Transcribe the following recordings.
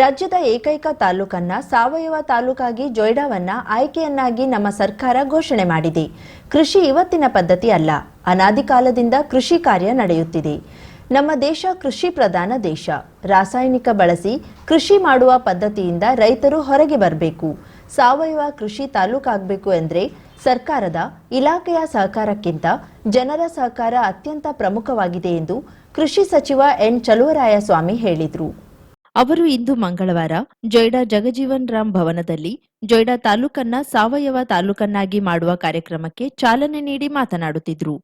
ರಾಜ್ಯದ ಏಕೈಕ ತಾಲೂಕನ್ನ ಸಾವಯವ ತಾಲೂಕಾಗಿ ಜೊಯ್ಡಾವನ್ನ ಆಯ್ಕೆಯನ್ನಾಗಿ ನಮ್ಮ ಸರ್ಕಾರ ಘೋಷಣೆ ಮಾಡಿದೆ. ಕೃಷಿ ಇವತ್ತಿನ ಪದ್ಧತಿ ಅಲ್ಲ, ಅನಾದಿ ಕಾಲದಿಂದ ಕೃಷಿ ಕಾರ್ಯ ನಡೆಯುತ್ತಿದೆ. ನಮ್ಮ ದೇಶ ಕೃಷಿ ಪ್ರಧಾನ ದೇಶ. ರಾಸಾಯನಿಕ ಬಳಸಿ ಕೃಷಿ ಮಾಡುವ ಪದ್ಧತಿಯಿಂದ ರೈತರು ಹೊರಗೆ ಬರಬೇಕು. ಸಾವಯವ ಕೃಷಿ ತಾಲೂಕಾಗಬೇಕು ಎಂದರೆ ಸರ್ಕಾರದ ಇಲಾಖೆಯ ಸಹಕಾರಕ್ಕಿಂತ ಜನರ ಸಹಕಾರ ಅತ್ಯಂತ ಪ್ರಮುಖವಾಗಿದೆ ಎಂದು ಕೃಷಿ ಸಚಿವ ಎನ್ ಚಲುವರಾಯಸ್ವಾಮಿ ಹೇಳಿದರು. ಅವರು ಇಂದು ಮಂಗಳವಾರ ಜೊಯ್ಡಾ ಜಗಜೀವನ್ ರಾಮ್ ಭವನದಲ್ಲಿ ಜೊಯ್ಡಾ ತಾಲೂಕನ್ನ ಸಾವಯವ ತಾಲೂಕನ್ನಾಗಿ ಮಾಡುವ ಕಾರ್ಯಕ್ರಮಕ್ಕೆ ಚಾಲನೆ ನೀಡಿ ಮಾತನಾಡುತ್ತಿದ್ದರು.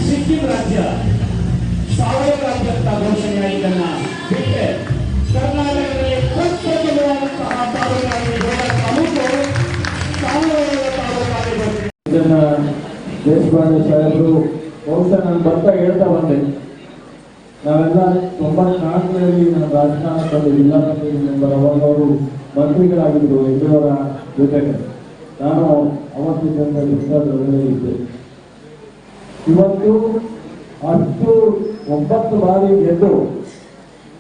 ಸಿಕ್ಕಿಂ ರಾಜ್ಯ ಸಾವಯವ ರಾಜ್ಯ ಅಂತ ಘೋಷಣೆಯಾಗಿದ್ದನ್ನ ಬಿಟ್ಟರೆ ಕರ್ನಾಟಕದಲ್ಲಿ ಪ್ರತ್ಯೇಕವಾದಂತಹ ತಾಲೂಕು ಸಾವಯವ ತಾಲೂಕಾಗಿದೆ. ಇದನ್ನ ದೇಶಪಾಂಡೆ ಸಾಹೇಬರು ಬಹುಶಃ ನಾನು ಬರ್ತಾ ಹೇಳ್ತಾ ಬಂದೆ. ನಾವೆಲ್ಲ 94ರಲ್ಲಿ ನಾನು ರಾಜಕಾರಣ ಬಂದು ಜಿಲ್ಲಾ ಪಂಚಾಯತ್ ಮೆಂಬರ್, ಅವಾಗ ಅವರು ಮಂತ್ರಿಗಳಾಗಿದ್ದರು ಯಡಿಯೂರವರ ಜೊತೆಗೆ. ನಾನು ಅವತ್ತಿದ್ದಂತೆ ಇದ್ದೆ. ಇವತ್ತು ಅಷ್ಟು 9 ಬಾರಿ ಗೆದ್ದು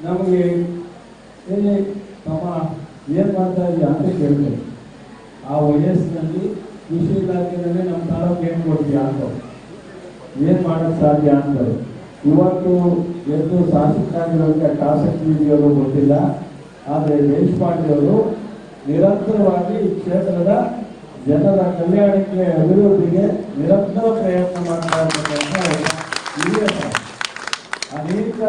ನಮಗೆ ಎಲ್ಲಿ ತಮ್ಮ ಏನು ಮಾಡ್ತಾ ಇದೆಯಾ ಅಂತ ಕೇಳ್ತೇವೆ. ಆ ವಯಸ್ಸಿನಲ್ಲಿ ಕೃಷಿ ಇಲಾಖೆಯಲ್ಲಿ ನಮ್ಮ ತಾಲೂಕು ಏನು ಕೊಡ್ತೀಯ ಅಂತ, ಏನು ಮಾಡೋಕ್ಕೆ ಸಾಧ್ಯ ಅಂತಾರೆ. ಇವತ್ತು ಎಷ್ಟು ಶಾಸಕರಾಗಿರೋದಕ್ಕೆ ಆಸಕ್ತಿ ಇದೆಯೋ ಗೊತ್ತಿಲ್ಲ. ಆದರೆ ದೇಶಪಾಂಡೆ ಅವರು ನಿರಂತರವಾಗಿ ಈ ಕ್ಷೇತ್ರದ ಜನರ ಕಲ್ಯಾಣಕ್ಕೆ, ಅಭಿವೃದ್ಧಿಗೆ ನಿರಂತರ ಪ್ರಯತ್ನ ಮಾಡ್ತಾ ಇರ್ತಕ್ಕಂಥ ಅನೇಕ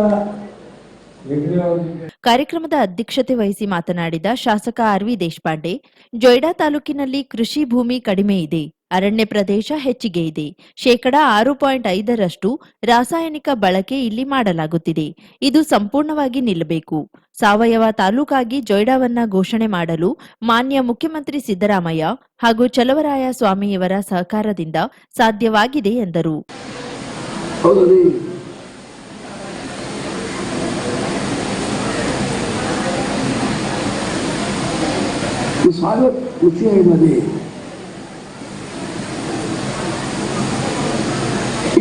ಕಾರ್ಯಕ್ರಮದ ಅಧ್ಯಕ್ಷತೆ ವಹಿಸಿ ಮಾತನಾಡಿದ ಶಾಸಕ ಆರ್.ವಿ. ದೇಶಪಾಂಡೆ, ಜೊಯ್ಡಾ ತಾಲೂಕಿನಲ್ಲಿ ಕೃಷಿ ಭೂಮಿ ಕಡಿಮೆ ಇದೆ, ಅರಣ್ಯ ಪ್ರದೇಶ ಹೆಚ್ಚಿಗೆ ಇದೆ. 6.5% ರಾಸಾಯನಿಕ ಬಳಕೆ ಇಲ್ಲಿ ಮಾಡಲಾಗುತ್ತಿದೆ. ಇದು ಸಂಪೂರ್ಣವಾಗಿ ನಿಲ್ಲಬೇಕು. ಸಾವಯವ ತಾಲೂಕಾಗಿ ಜೊಯ್ಡಾವನ್ನ ಘೋಷಣೆ ಮಾಡಲು ಮಾನ್ಯ ಮುಖ್ಯಮಂತ್ರಿ ಸಿದ್ದರಾಮಯ್ಯ ಹಾಗೂ ಚಲುವರಾಯಸ್ವಾಮಿಯವರ ಸಹಕಾರದಿಂದ ಸಾಧ್ಯವಾಗಿದೆ ಎಂದರು. ಸಾವಯವ ಕೃಷಿಯಲ್ಲಿ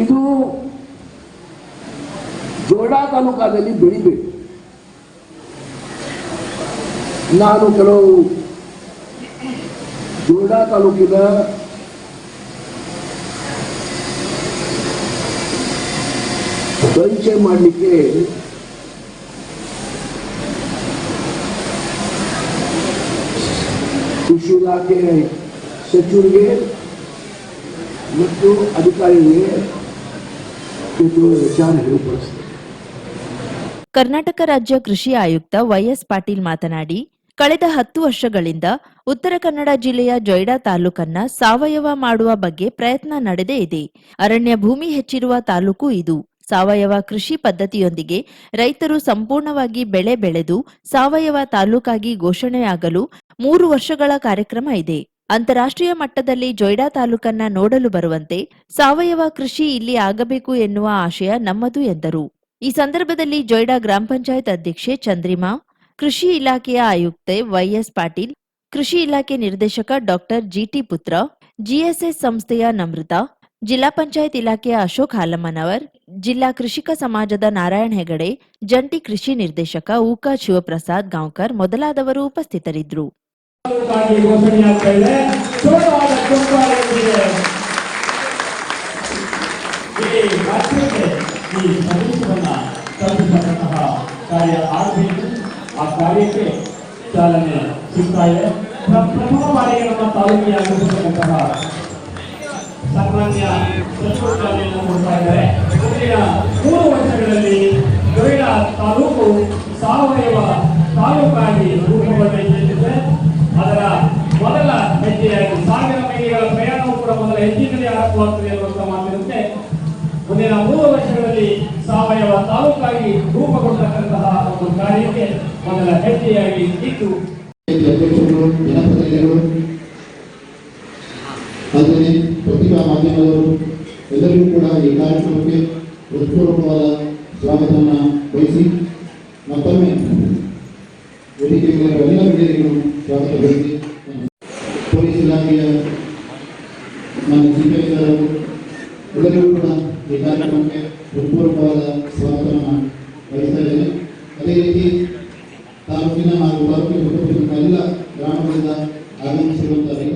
ಇದು ಜೊಯ್ಡಾ ತಾಲೂಕಾದಲ್ಲಿ ಬೆಳಿಬೇಕು. ನಾನು ಕೆಲವು ಜೊಯ್ಡಾ ತಾಲೂಕಿನ ಪರಿಚಯ ಮಾಡಲಿಕ್ಕೆ ಕೃಷಿ ಇಲಾಖೆ ಸಚಿವರಿಗೆ ಮತ್ತು ಅಧಿಕಾರಿಗಳಿಗೆ ವಿಚಾರ ಹೇಳಿಪಡಿಸಿದೆ. ಕರ್ನಾಟಕ ರಾಜ್ಯ ಕೃಷಿ ಆಯುಕ್ತ ವೈಎಸ್ ಪಾಟೀಲ್ ಮಾತನಾಡಿ, ಕಳೆದ 10 ವರ್ಷಗಳಿಂದ ಉತ್ತರ ಕನ್ನಡ ಜಿಲ್ಲೆಯ ಜೊಯ್ಡಾ ತಾಲೂಕನ್ನ ಸಾವಯವ ಮಾಡುವ ಬಗ್ಗೆ ಪ್ರಯತ್ನ ನಡೆದೇ ಇದೆ. ಅರಣ್ಯ ಭೂಮಿ ಹೆಚ್ಚಿರುವ ತಾಲೂಕು ಇದು. ಸಾವಯವ ಕೃಷಿ ಪದ್ಧತಿಯೊಂದಿಗೆ ರೈತರು ಸಂಪೂರ್ಣವಾಗಿ ಬೆಳೆ ಬೆಳೆದು ಸಾವಯವ ತಾಲೂಕಾಗಿ ಘೋಷಣೆಯಾಗಲು 3 ವರ್ಷಗಳ ಕಾರ್ಯಕ್ರಮ ಇದೆ. ಅಂತಾರಾಷ್ಟ್ರೀಯ ಮಟ್ಟದಲ್ಲಿ ಜೊಯ್ಡಾ ತಾಲೂಕನ್ನ ನೋಡಲು ಬರುವಂತೆ ಸಾವಯವ ಕೃಷಿ ಇಲ್ಲಿ ಆಗಬೇಕು ಎನ್ನುವ ಆಶಯ ನಮ್ಮದು ಎಂದರು. ಈ ಸಂದರ್ಭದಲ್ಲಿ ಜೊಯ್ಡಾ ಗ್ರಾಮ ಪಂಚಾಯತ್ ಅಧ್ಯಕ್ಷೆ ಚಂದ್ರಿಮಾ, ಕೃಷಿ ಇಲಾಖೆಯ ಆಯುಕ್ತೆ ವೈಎಸ್ ಪಾಟೀಲ್, ಕೃಷಿ ಇಲಾಖೆ ನಿರ್ದೇಶಕ ಡಾಕ್ಟರ್ ಜಿಟಿ ಪುತ್ರ, ಜಿಎಸ್ಎಸ್ ಸಂಸ್ಥೆಯ ನಮೃತಾ, ಜಿಲ್ಲಾ ಪಂಚಾಯತ್ ಇಲಾಖೆಯ ಅಶೋಕ್ ಹಾಲಮ್ಮನವರ್, ಜಿಲ್ಲಾ ಕೃಷಿಕ ಸಮಾಜದ ನಾರಾಯಣ ಹೆಗಡೆ, ಜಂಟಿ ಕೃಷಿ ನಿರ್ದೇಶಕ ಊಕಾ ಶಿವಪ್ರಸಾದ್ ಗಾಂವ್ಕರ್ ಮೊದಲಾದವರು ಉಪಸ್ಥಿತರಿದ್ದರು. ಆ ಕಾರ್ಯಕ್ಕೆ ಚಾಲನೆ ಸಿಗ್ತಾ ಇದೆ. ಪ್ರಥಮ ಬಾರಿಗೆ ನಮ್ಮ ತಾಲೂಕಿನಂತಹ ಸಾಮಾನ್ಯ ಸಚಿವಾಲಯವನ್ನು ಕೊಡ್ತಾ ಇದ್ದಾರೆ. ಮುಂದಿನ 3 ವರ್ಷಗಳಲ್ಲಿ ಜೊಯ್ಡಾ ತಾಲೂಕು ಸಾವಯವ ತಾಲೂಕಾಗಿ ರೂಪುಗೊಳ್ಳಬೇಕಿದೆ. ಅದರ ಮೊದಲ ಹೆಜ್ಜೆಯಾಗಿ 1000 ಮೈಲಿಗಳ ಪ್ರಯಾಣವು ಕೂಡ ಮೊದಲ ಹೆಜ್ಜೆಯಲ್ಲಿ ಆರಂಭವಾಗುತ್ತದೆ ಎನ್ನುವಂಥ ಮಾತಿನಂತೆ ಮುಂದಿನ 3 ವರ್ಷಗಳಲ್ಲಿ ಸಾವಯವ ತಾಲೂಕಾಗಿ ರೂಪುಗೊಳ್ಳತಕ್ಕಂತಹ ಒಂದು ಕಾರ್ಯಕ್ಕೆ ಮೊದಲ ಹೆಜ್ಜೆಯಾಗಿ ಇಟ್ಟು ಅಧ್ಯಕ್ಷರು, ಜನಪ್ರತಿನಿಧಿಗಳು, ಹಾಗೆಯೇ ಪತ್ರಿಕಾ ಮಾಧ್ಯಮದವರು ಎಲ್ಲರಿಗೂ ಕೂಡ ಈ ಕಾರ್ಯಕ್ರಮಕ್ಕೆ ಹೃತ್ಪೂರ್ವಕವಾದ ಸ್ವಾಗತವನ್ನು ವಹಿಸಿ ಮತ್ತೊಮ್ಮೆ ವೇದಿಕೆ ಮೇಲೆ ಎಲ್ಲ ಹಿರಿಯರಿಗೂ ಸ್ವಾಗತ ಬಯಸಿ ಪೊಲೀಸ್ ಇಲಾಖೆಯ ನಮ್ಮ ಸಿಬ್ಬಂದಿಗಳು ಎಲ್ಲರಿಗೂ ಕೂಡ ಈ ಕಾರ್ಯಕ್ರಮಕ್ಕೆ ಹೃತ್ಪೂರ್ವಕವಾದ ಸ್ವಾಗತವನ್ನು ಬಯಸ್ತಾ ಇದ್ದೇನೆ. ಅದೇ ರೀತಿ ತಾಲೂಕಿನ ಹಾಗೂ ತಾಲೂಕಿನ ಸುತ್ತಮುತ್ತಲಿನ ಎಲ್ಲ ಗ್ರಾಮಗಳಿಂದ ಆಗಮಿಸಿರುತ್ತಾರೆ.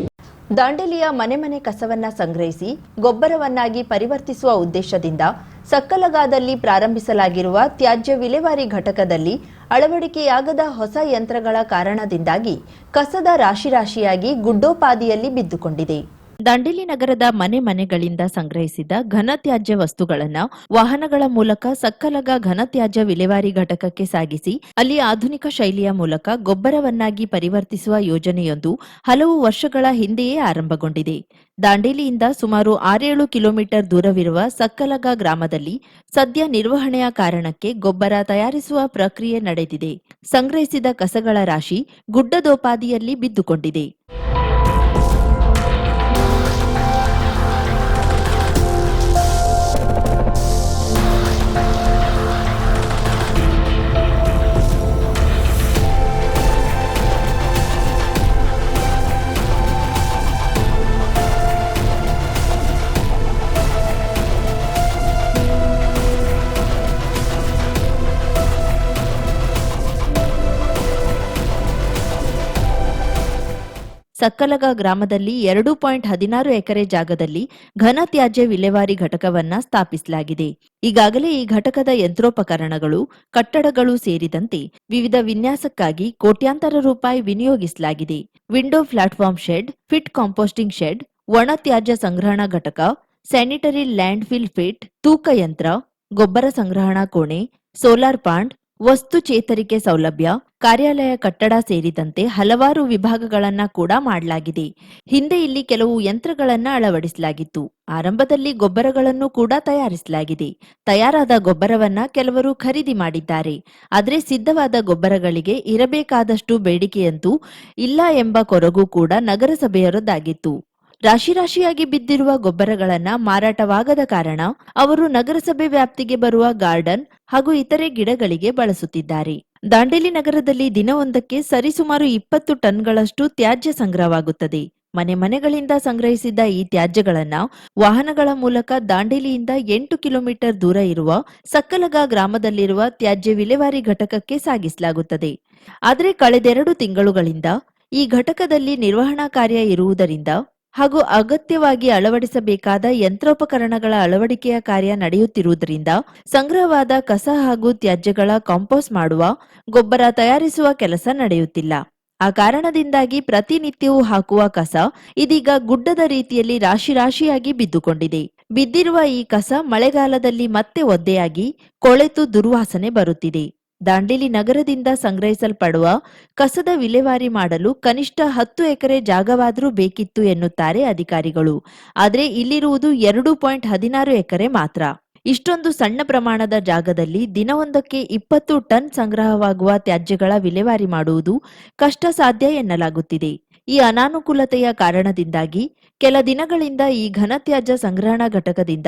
ದಾಂಡೇಲಿಯ ಮನೆ ಮನೆ ಕಸವನ್ನ ಸಂಗ್ರಹಿಸಿ ಗೊಬ್ಬರವನ್ನಾಗಿ ಪರಿವರ್ತಿಸುವ ಉದ್ದೇಶದಿಂದ ಸಕ್ಕಲಗಾದಲ್ಲಿ ಪ್ರಾರಂಭಿಸಲಾಗಿರುವ ತ್ಯಾಜ್ಯ ವಿಲೇವಾರಿ ಘಟಕದಲ್ಲಿ ಅಳವಡಿಕೆಯಾಗದ ಹೊಸ ಯಂತ್ರಗಳ ಕಾರಣದಿಂದಾಗಿ ಕಸದ ರಾಶಿಯಾಗಿ ಗುಡ್ಡೋಪಾದಿಯಲ್ಲಿ ಬಿದ್ದುಕೊಂಡಿದೆ. ದಾಂಡೇಲಿ ನಗರದ ಮನೆ ಮನೆಗಳಿಂದ ಸಂಗ್ರಹಿಸಿದ ಘನತ್ಯಾಜ್ಯ ವಸ್ತುಗಳನ್ನು ವಾಹನಗಳ ಮೂಲಕ ಸಕ್ಕಲಗ ಘನತ್ಯಾಜ್ಯ ವಿಲೇವಾರಿ ಘಟಕಕ್ಕೆ ಸಾಗಿಸಿ ಅಲ್ಲಿ ಆಧುನಿಕ ಶೈಲಿಯ ಮೂಲಕ ಗೊಬ್ಬರವನ್ನಾಗಿ ಪರಿವರ್ತಿಸುವ ಯೋಜನೆಯೊಂದು ಹಲವು ವರ್ಷಗಳ ಹಿಂದೆಯೇ ಆರಂಭಗೊಂಡಿದೆ. ದಾಂಡೇಲಿಯಿಂದ ಸುಮಾರು 6-7 ಕಿಲೋಮೀಟರ್ ದೂರವಿರುವ ಸಕ್ಕಲಗ ಗ್ರಾಮದಲ್ಲಿ ಸದ್ಯ ನಿರ್ವಹಣೆಯ ಕಾರಣಕ್ಕೆ ಗೊಬ್ಬರ ತಯಾರಿಸುವ ಪ್ರಕ್ರಿಯೆ ನಡೆದಿದೆ. ಸಂಗ್ರಹಿಸಿದ ಕಸಗಳ ರಾಶಿ ಗುಡ್ಡದೋಪಾದಿಯಲ್ಲಿ ಬಿದ್ದುಕೊಂಡಿದೆ. ಸಕ್ಕಲಗ ಗ್ರಾಮದಲ್ಲಿ 2.16 ಎಕರೆ ಜಾಗದಲ್ಲಿ ಘನತ್ಯಾಜ್ಯ ವಿಲೇವಾರಿ ಘಟಕವನ್ನ ಸ್ಥಾಪಿಸಲಾಗಿದೆ. ಈಗಾಗಲೇ ಈ ಘಟಕದ ಯಂತ್ರೋಪಕರಣಗಳು, ಕಟ್ಟಡಗಳು ಸೇರಿದಂತೆ ವಿವಿಧ ವಿನ್ಯಾಸಕ್ಕಾಗಿ ಕೋಟ್ಯಾಂತರ ರೂಪಾಯಿ ವಿನಿಯೋಗಿಸಲಾಗಿದೆ. Window platform shed, pit composting shed, ಒಣ ತ್ಯಾಜ್ಯ ಸಂಗ್ರಹಣಾ ಘಟಕ, ಸ್ಯಾನಿಟರಿ ಲ್ಯಾಂಡ್ ಫಿಲ್ ಫಿಟ್, ತೂಕ ಯಂತ್ರ, ಗೊಬ್ಬರ ಸಂಗ್ರಹಣಾ ಕೋಣೆ, ಸೋಲಾರ್ ಪಾಂಡ್, ವಸ್ತು ಚೇತರಿಕೆ ಸೌಲಭ್ಯ, ಕಾರ್ಯಾಲಯ ಕಟ್ಟಡ ಸೇರಿದಂತೆ ಹಲವಾರು ವಿಭಾಗಗಳನ್ನ ಕೂಡ ಮಾಡಲಾಗಿದೆ. ಹಿಂದೆ ಇಲ್ಲಿ ಕೆಲವು ಯಂತ್ರಗಳನ್ನ ಅಳವಡಿಸಲಾಗಿತ್ತು. ಆರಂಭದಲ್ಲಿ ಗೊಬ್ಬರಗಳನ್ನು ಕೂಡ ತಯಾರಿಸಲಾಗಿದೆ. ತಯಾರಾದ ಗೊಬ್ಬರವನ್ನ ಕೆಲವರು ಖರೀದಿ ಮಾಡಿದ್ದಾರೆ. ಆದರೆ ಸಿದ್ಧವಾದ ಗೊಬ್ಬರಗಳಿಗೆ ಇರಬೇಕಾದಷ್ಟು ಬೇಡಿಕೆಯಂತೂ ಇಲ್ಲ ಎಂಬ ಕೊರಗು ಕೂಡ ನಗರಸಭೆಯವರದ್ದಾಗಿತ್ತು. ರಾಶಿಯಾಗಿ ಬಿದ್ದಿರುವ ಗೊಬ್ಬರಗಳನ್ನ ಮಾರಾಟವಾಗದ ಕಾರಣ ಅವರು ನಗರಸಭೆ ವ್ಯಾಪ್ತಿಗೆ ಬರುವ ಗಾರ್ಡನ್ ಹಾಗೂ ಇತರೆ ಗಿಡಗಳಿಗೆ ಬಳಸುತ್ತಿದ್ದಾರೆ. ದಾಂಡೇಲಿ ನಗರದಲ್ಲಿ ದಿನವೊಂದಕ್ಕೆ ಸರಿಸುಮಾರು 20 ಟನ್ಗಳಷ್ಟು ತ್ಯಾಜ್ಯ ಸಂಗ್ರಹವಾಗುತ್ತದೆ. ಮನೆ ಮನೆಗಳಿಂದ ಸಂಗ್ರಹಿಸಿದ್ದ ಈ ತ್ಯಾಜ್ಯಗಳನ್ನ ವಾಹನಗಳ ಮೂಲಕ ದಾಂಡೇಲಿಯಿಂದ 8 ಕಿಲೋಮೀಟರ್ ದೂರ ಇರುವ ಸಕ್ಕಲಗ ಗ್ರಾಮದಲ್ಲಿರುವ ತ್ಯಾಜ್ಯ ವಿಲೇವಾರಿ ಘಟಕಕ್ಕೆ ಸಾಗಿಸಲಾಗುತ್ತದೆ. ಆದರೆ ಕಳೆದ 2 ತಿಂಗಳುಗಳಿಂದ ಈ ಘಟಕದಲ್ಲಿ ನಿರ್ವಹಣಾ ಕಾರ್ಯ ಇರುವುದರಿಂದ ಹಾಗೂ ಅಗತ್ಯವಾಗಿ ಅಳವಡಿಸಬೇಕಾದ ಯಂತ್ರೋಪಕರಣಗಳ ಅಳವಡಿಕೆಯ ಕಾರ್ಯ ನಡೆಯುತ್ತಿರುವುದರಿಂದ ಸಂಗ್ರಹವಾದ ಕಸ ಹಾಗೂ ತ್ಯಾಜ್ಯಗಳ ಕಾಂಪೋಸ್ಟ್ ಮಾಡುವ, ಗೊಬ್ಬರ ತಯಾರಿಸುವ ಕೆಲಸ ನಡೆಯುತ್ತಿಲ್ಲ. ಆ ಕಾರಣದಿಂದಾಗಿ ಪ್ರತಿನಿತ್ಯವೂ ಹಾಕುವ ಕಸ ಇದೀಗ ಗುಡ್ಡದ ರೀತಿಯಲ್ಲಿ ರಾಶಿಯಾಗಿ ಬಿದ್ದುಕೊಂಡಿದೆ. ಬಿದ್ದಿರುವ ಈ ಕಸ ಮಳೆಗಾಲದಲ್ಲಿ ಮತ್ತೆ ಒದ್ದೆಯಾಗಿ ಕೊಳೆತು ದುರ್ವಾಸನೆ ಬರುತ್ತಿದೆ. ದಾಂಡೇಲಿ ನಗರದಿಂದ ಸಂಗ್ರಹಿಸಲ್ಪಡುವ ಕಸದ ವಿಲೇವಾರಿ ಮಾಡಲು ಕನಿಷ್ಠ 10 ಎಕರೆ ಜಾಗವಾದರೂ ಬೇಕಿತ್ತು ಎನ್ನುತ್ತಾರೆ ಅಧಿಕಾರಿಗಳು. ಆದರೆ ಇಲ್ಲಿರುವುದು 2.16 ಎಕರೆ ಮಾತ್ರ. ಇಷ್ಟೊಂದು ಸಣ್ಣ ಪ್ರಮಾಣದ ಜಾಗದಲ್ಲಿ ದಿನವೊಂದಕ್ಕೆ 20 ಟನ್ ಸಂಗ್ರಹವಾಗುವ ತ್ಯಾಜ್ಯಗಳ ವಿಲೇವಾರಿ ಮಾಡುವುದು ಕಷ್ಟ ಸಾಧ್ಯ ಎನ್ನಲಾಗುತ್ತಿದೆ. ಈ ಅನಾನುಕೂಲತೆಯ ಕಾರಣದಿಂದಾಗಿ ಕೆಲ ದಿನಗಳಿಂದ ಈ ಘನತ್ಯಾಜ್ಯ ಸಂಗ್ರಹಣಾ ಘಟಕದಿಂದ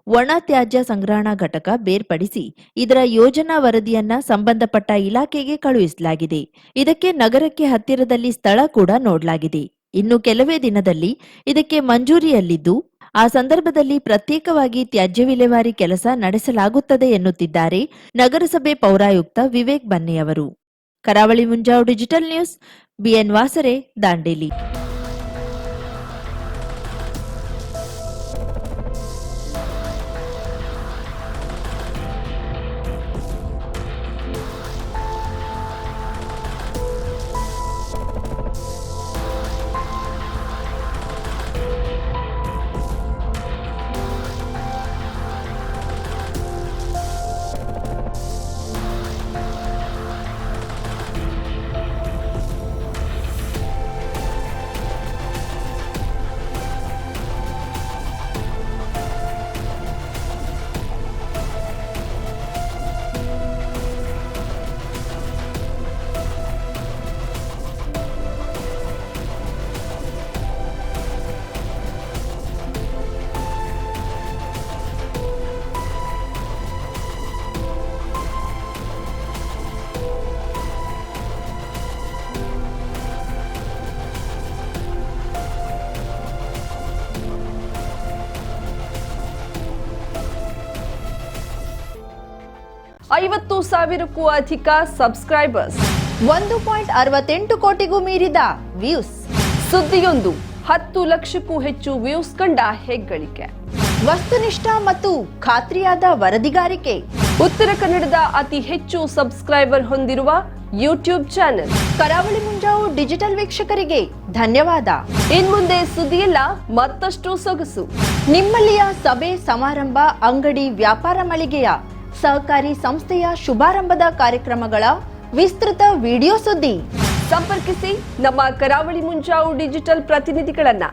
ಒಣ ತ್ಯಾಜ್ಯ ಸಂಗ್ರಹಣಾ ಘಟಕ ಬೇರ್ಪಡಿಸಿ ಇದರ ಯೋಜನಾ ವರದಿಯನ್ನ ಸಂಬಂಧಪಟ್ಟ ಇಲಾಖೆಗೆ ಕಳುಹಿಸಲಾಗಿದೆ. ಇದಕ್ಕೆ ನಗರಕ್ಕೆ ಹತ್ತಿರದಲ್ಲಿ ಸ್ಥಳ ಕೂಡ ನೋಡಲಾಗಿದೆ. ಇನ್ನು ಕೆಲವೇ ದಿನದಲ್ಲಿ ಇದಕ್ಕೆ ಮಂಜೂರಿಯಲ್ಲಿದ್ದು ಆ ಸಂದರ್ಭದಲ್ಲಿ ಪ್ರತ್ಯೇಕವಾಗಿ ತ್ಯಾಜ್ಯ ವಿಲೇವಾರಿ ಕೆಲಸ ನಡೆಸಲಾಗುತ್ತದೆ ಎನ್ನುತ್ತಿದ್ದಾರೆ ನಗರಸಭೆ ಪೌರಾಯುಕ್ತ ವಿವೇಕ್ ಬನ್ನೆಯವರು. ಕರಾವಳಿ ಮುಂಜಾವು ಡಿಜಿಟಲ್ ನ್ಯೂಸ್, ಬಿಎನ್ ವಾಸರೆ, ದಾಂಡೇಲಿ. 50,000ಕ್ಕೂ ಅಧಿಕ ಸಬ್ಸ್ಕ್ರೈಬರ್ಸ್, 1.68 ಕೋಟಿಗೂ ಮೀರಿದ ವ್ಯೂಸ್, ಸುದ್ದಿಯೊಂದು 10 ಲಕ್ಷಕ್ಕೂ ಹೆಚ್ಚು ವ್ಯೂಸ್ ಕಂಡ ಹೆಗ್ಗಳಿಕೆ, ವಸ್ತುನಿಷ್ಠ ಮತ್ತು ಖಾತ್ರಿಯಾದ ವರದಿಗಾರಿಕೆ, ಉತ್ತರ ಕನ್ನಡದ ಅತಿ ಹೆಚ್ಚು ಸಬ್ಸ್ಕ್ರೈಬರ್ ಹೊಂದಿರುವ ಯೂಟ್ಯೂಬ್ ಚಾನೆಲ್. ಕರಾವಳಿ ಮುಂಜಾವು ಡಿಜಿಟಲ್ ವೀಕ್ಷಕರಿಗೆ ಧನ್ಯವಾದ. ಇನ್ಮುಂದೆ ಸುದ್ದಿಯೆಲ್ಲ ಮತ್ತಷ್ಟು ಸೊಗಸು. ನಿಮ್ಮಲ್ಲಿಯ ಸಭೆ ಸಮಾರಂಭ, ಅಂಗಡಿ ವ್ಯಾಪಾರ ಮಳಿಗೆಯ ಸಹಕಾರಿ ಸಂಸ್ಥೆಯ ಶುಭಾರಂಭದ ಕಾರ್ಯಕ್ರಮಗಳ ವಿಸ್ತೃತ ವಿಡಿಯೋ ಸುದ್ದಿ. ಸಂಪರ್ಕಿಸಿ ನಮ್ಮ ಕರಾವಳಿ ಮುಂಜಾವು ಡಿಜಿಟಲ್ ಪ್ರತಿನಿಧಿಗಳನ್ನ.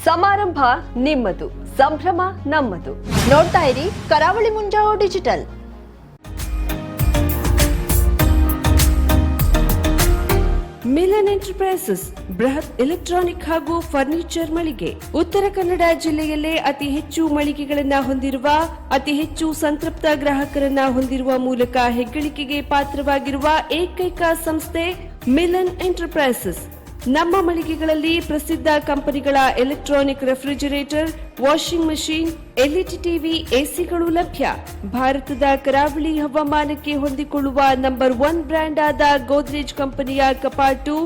ಸಮಾರಂಭ ನಿಮ್ಮದು, ಸಂಭ್ರಮ ನಮ್ಮದು. ನೋಡ್ತಾ ಇರಿ ಕರಾವಳಿ ಮುಂಜಾವು ಡಿಜಿಟಲ್. ಮಿಲನ್ ಎಂಟರ್ಪ್ರೈಸಸ್ ಬೃಹತ್ ಎಲೆಕ್ಟ್ರಾನಿಕ್ ಹಾಗೂ ಫರ್ನಿಚರ್ ಮಳಿಗೆ. ಉತ್ತರ ಕನ್ನಡ ಜಿಲ್ಲೆಯಲ್ಲೇ ಅತಿ ಹೆಚ್ಚು ಮಳಿಗೆಗಳನ್ನ ಹೊಂದಿರುವ, ಅತಿ ಹೆಚ್ಚು ಸಂತೃಪ್ತ ಗ್ರಾಹಕರನ್ನ ಹೊಂದಿರುವ ಮೂಲಕ ಹೆಗ್ಗಳಿಕೆಗೆ ಪಾತ್ರವಾಗಿರುವ ಏಕೈಕ ಸಂಸ್ಥೆ ಮಿಲನ್ ಎಂಟರ್ಪ್ರೈಸಸ್. ನಮ್ಮ ಮಳಿಗೆಗಳಲ್ಲಿ ಪ್ರಸಿದ್ಧ ಕಂಪನಿಗಳ electronic refrigerator, washing machine, LED TV, ಎಸಿಗಳು ಲಭ್ಯ. ಭಾರತದ ಕರಾವಳಿ ಹವಾಮಾನಕ್ಕೆ ಹೊಂದಿಕೊಳ್ಳುವ ನಂಬರ್ 1 ಬ್ರ್ಯಾಂಡ್ ಆದ ಗೋದ್ರೇಜ್ ಕಂಪನಿಯ ಕಪಾಟು,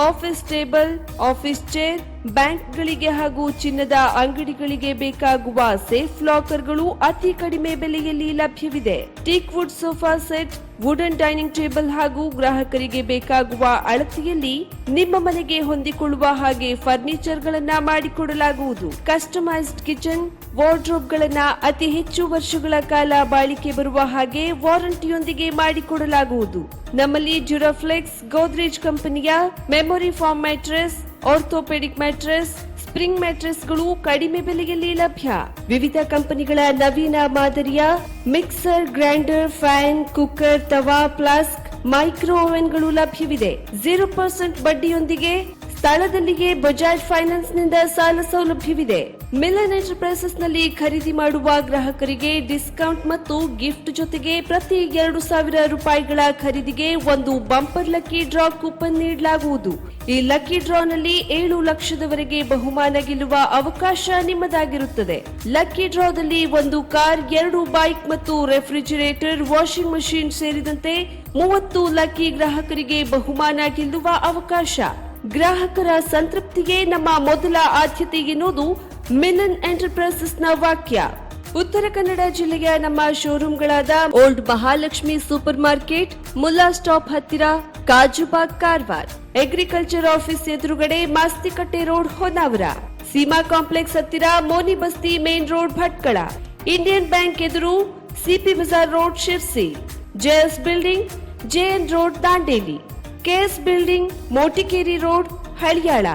ಆಫೀಸ್ ಟೇಬಲ್, ಆಫೀಸ್ ಚೇರ್, ಬ್ಯಾಂಕ್ಗಳಿಗೆ ಹಾಗೂ ಚಿನ್ನದ ಅಂಗಡಿಗಳಿಗೆ ಬೇಕಾಗುವ ಸೇಫ್ ಲಾಕರ್ಗಳು ಅತಿ ಕಡಿಮೆ ಬೆಲೆಯಲ್ಲಿ ಲಭ್ಯವಿದೆ. Teak wood sofa set, wooden dining table ಹಾಗೂ ಗ್ರಾಹಕರಿಗೆ ಬೇಕಾಗುವ ಅಳತೆಯಲ್ಲಿ ನಿಮ್ಮ ಮನೆಗೆ ಹೊಂದಿಕೊಳ್ಳುವ ಹಾಗೆ ಫರ್ನಿಚರ್ ಗಳನ್ನ ಮಾಡಿಕೊಡಲಾಗುವುದು. ಕಸ್ಟಮೈಸ್ಡ್ ಕಿಚನ್, ವಾರ್ಡ್ರೋಬ್ ಗಳನ್ನ ಅತಿ ಹೆಚ್ಚು ವರ್ಷಗಳ ಕಾಲ ಬಾಳಿಕೆ ಬರುವ ಹಾಗೆ ವಾರಂಟಿಯೊಂದಿಗೆ ಮಾಡಿಕೊಡಲಾಗುವುದು. ನಮ್ಮಲ್ಲಿ ಡ್ಯೂರಾಫ್ಲೆಕ್ಸ್, ಗೋದ್ರೇಜ್ ಕಂಪನಿಯ memory foam mattress, orthopedic mattress, spring ಮ್ಯಾಟ್ರೆಸ್ಗಳು ಕಡಿಮೆ ಬೆಲೆಯಲ್ಲಿ ಲಭ್ಯ. ವಿವಿಧ ಕಂಪನಿಗಳ ನವೀನ ಮಾದರಿಯ ಮಿಕ್ಸರ್, ಗ್ರೈಂಡರ್, ಫ್ಯಾನ್, ಕುಕ್ಕರ್, ತವಾ, ಫ್ಲಾಸ್ಕ್, ಮೈಕ್ರೋ ಓವೆನ್ಗಳು ಲಭ್ಯವಿದೆ. 0% ಬಡ್ಡಿಯೊಂದಿಗೆ ಸ್ಥಳದಲ್ಲಿಯೇ ಬಜಾಜ್ ಫೈನಾನ್ಸ್ ನಿಂದ ಸಾಲ ಸೌಲಭ್ಯವಿದೆ. ಮಿಲನ್ ಎಂಟರ್ಪ್ರೈಸಸ್ ನಲ್ಲಿ ಖರೀದಿ ಮಾಡುವ ಗ್ರಾಹಕರಿಗೆ ಡಿಸ್ಕೌಂಟ್ ಮತ್ತು ಗಿಫ್ಟ್ ಜೊತೆಗೆ ಪ್ರತಿ 2,000 ರೂಪಾಯಿಗಳ ಖರೀದಿಗೆ ಒಂದು ಬಂಪರ್ ಲಕ್ಕಿ ಡ್ರಾ ಕೂಪನ್ ನೀಡಲಾಗುವುದು. ಈ ಲಕ್ಕಿ ಡ್ರಾ ನಲ್ಲಿ 7 ಲಕ್ಷದವರೆಗೆ ಬಹುಮಾನ ಗೆಲ್ಲುವ ಅವಕಾಶ ನಿಮ್ಮದಾಗಿರುತ್ತದೆ. ಲಕ್ಕಿ ಡ್ರಾದಲ್ಲಿ 1 ಕಾರ್, 2 ಬೈಕ್ ಮತ್ತು ರೆಫ್ರಿಜರೇಟರ್, ವಾಷಿಂಗ್ ಮಷೀನ್ ಸೇರಿದಂತೆ 30 ಲಕ್ಕಿ ಗ್ರಾಹಕರಿಗೆ ಬಹುಮಾನ ಗೆಲ್ಲುವ ಅವಕಾಶ. ಗ್ರಾಹಕರ ಸಂತೃಪ್ತಿಗೆ ನಮ್ಮ ಮೊದಲ ಆದ್ಯತೆ ಎನ್ನುವುದು ಮಿಲನ್ ಎಂಟರ್ಪ್ರೈಸಸ್ ನ ವಾಕ್ಯ. ಉತ್ತರ ಕನ್ನಡ ಜಿಲ್ಲೆಯ ನಮ್ಮ ಶೋರೂಮ್ಗಳಾದ old Mahalakshmi super market, Mulla stop ಹತ್ತಿರ, ಕಾಜುಬಾಗ್, ಕಾರವಾರ, ಅಗ್ರಿಕಲ್ಚರ್ ಆಫೀಸ್ ಎದುರುಗಡೆ, ಮಾಸ್ತಿಕಟ್ಟೆ ರೋಡ್, ಹೊನ್ನಾವರ, ಸೀಮಾ ಕಾಂಪ್ಲೆಕ್ಸ್ ಹತ್ತಿರ, Moni Basti main road, Bhatkal, Indian bank ಎದುರು, CP Bazaar road, Shirsi, JS building, JN road, Dandeli, KS building, Motikeri road, Haliyal.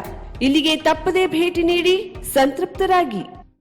ಇಲ್ಲಿಗೆ ತಪ್ಪದೇ ಭೇಟಿ ನೀಡಿ ಸಂತೃಪ್ತರಾಗಿ.